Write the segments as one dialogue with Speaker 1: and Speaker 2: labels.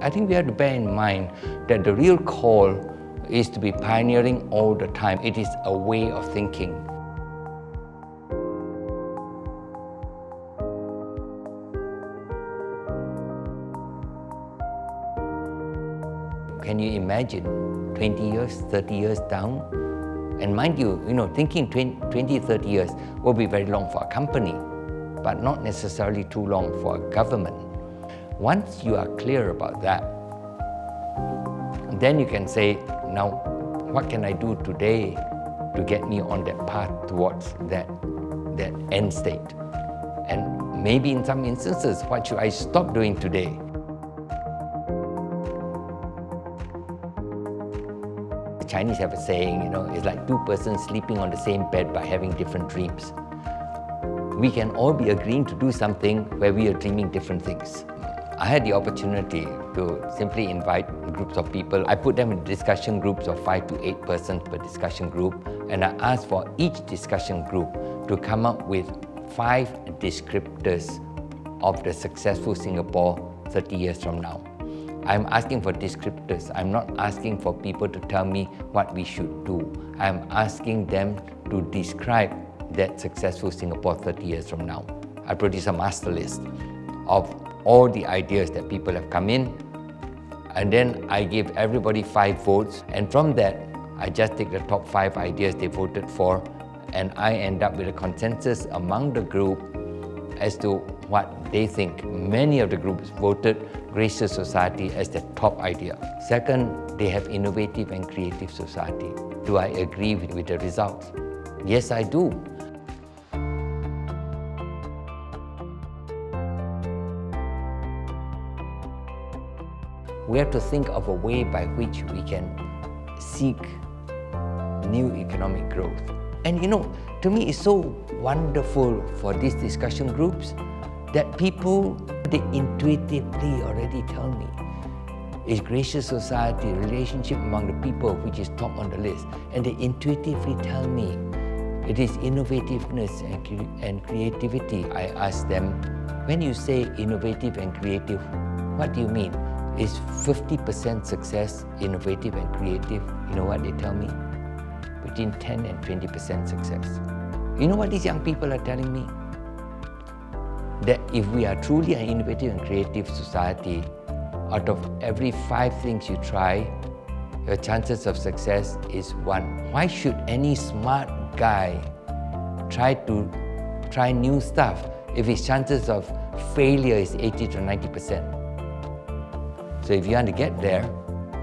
Speaker 1: I think we have to bear in mind that the real call is to be pioneering all the time. It is a way of thinking. Can you imagine 20 years, 30 years down? And mind you, thinking 20, 30 years will be very long for a company, but not necessarily too long for a government. Once you are clear about that, then you can say, now, what can I do today to get me on that path towards that end state? And maybe in some instances, what should I stop doing today? The Chinese have a saying, it's like two persons sleeping on the same bed but having different dreams. We can all be agreeing to do something where we are dreaming different things. I had the opportunity to simply invite groups of people. I put them in discussion groups of 5 to 8 persons per discussion group, and I asked for each discussion group to come up with 5 descriptors of the successful Singapore 30 years from now. I'm asking for descriptors. I'm not asking for people to tell me what we should do. I'm asking them to describe that successful Singapore 30 years from now. I produce a master list of all the ideas that people have come in, and then I give everybody 5 votes, and from that I just take the top 5 ideas they voted for, and I end up with a consensus among the group as to what they think. Many of the groups voted Gracious Society as the top idea. Second, they have innovative and creative society. Do I agree with the results? Yes, I do. We have to think of a way by which we can seek new economic growth. And to me, it's so wonderful for these discussion groups that people, they intuitively already tell me, is Gracious Society, relationship among the people, which is top on the list. And they intuitively tell me it is innovativeness and creativity. I ask them, when you say innovative and creative, what do you mean? Is 50% success innovative and creative? You know what they tell me? Between 10 and 20% success. You know what these young people are telling me? That if we are truly an innovative and creative society, out of every 5 things you try, your chances of success is 1. Why should any smart guy try new stuff if his chances of failure is 80 to 90%? So if you want to get there,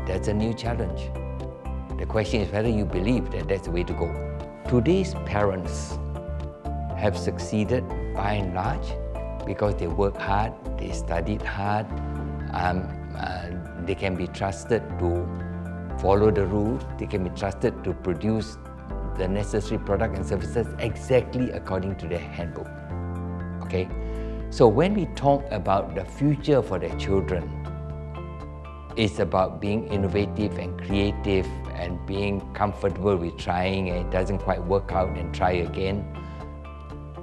Speaker 1: that's a new challenge. The question is whether you believe that that's the way to go. Today's parents have succeeded by and large because they work hard, they studied hard, they can be trusted to follow the rules, they can be trusted to produce the necessary product and services exactly according to their handbook. Okay? So when we talk about the future for their children, it's about being innovative and creative and being comfortable with trying, and it doesn't quite work out and try again.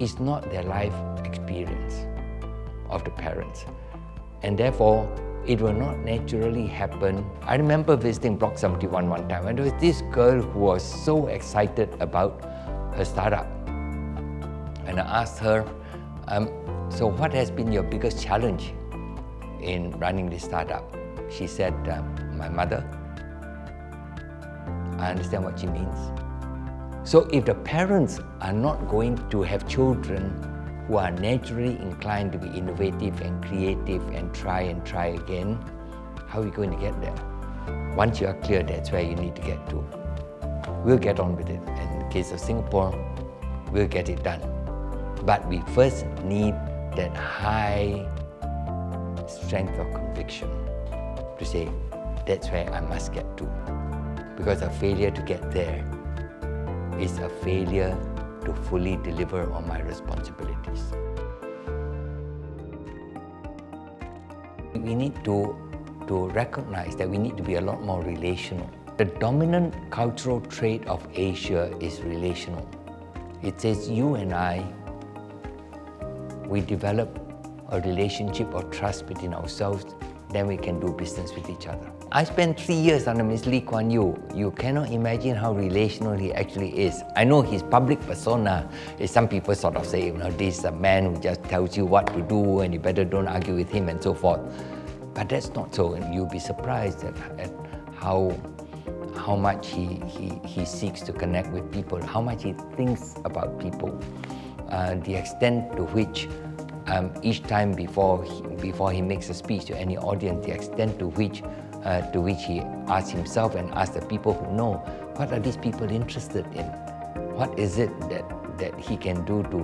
Speaker 1: It's not their life experience of the parents. And therefore, it will not naturally happen. I remember visiting Block 71 one time, and there was this girl who was so excited about her startup. And I asked her, so what has been your biggest challenge in running this startup? She said, my mother. I understand what she means. So if the parents are not going to have children who are naturally inclined to be innovative and creative and try again, how are we going to get there? Once you are clear, that's where you need to get to. We'll get on with it. In the case of Singapore, we'll get it done. But we first need that high strength of conviction to say, that's where I must get to. Because a failure to get there is a failure to fully deliver on my responsibilities. We need to recognize that we need to be a lot more relational. The dominant cultural trait of Asia is relational. It says you and I, we develop a relationship of trust between ourselves then we can do business with each other. I spent 3 years under Mr. Lee Kuan Yew. You cannot imagine how relational he actually is. I know his public persona is, some people sort of say, this is a man who just tells you what to do and you better don't argue with him and so forth. But that's not so, and you'll be surprised at how much he seeks to connect with people, how much he thinks about people, the extent to which each time before he makes a speech to any audience, the extent to which he asks himself and asks the people who know, what are these people interested in? What is it that he can do to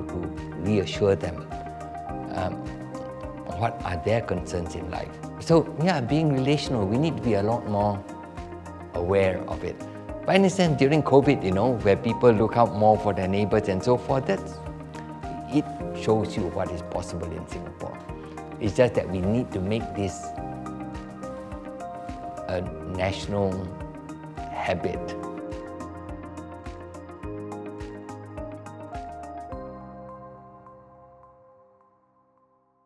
Speaker 1: reassure them? What are their concerns in life? So yeah, being relational, we need to be a lot more aware of it. But in a sense, during COVID, where people look out more for their neighbors and so forth, it shows you what is possible in Singapore. It's just that we need to make this a national habit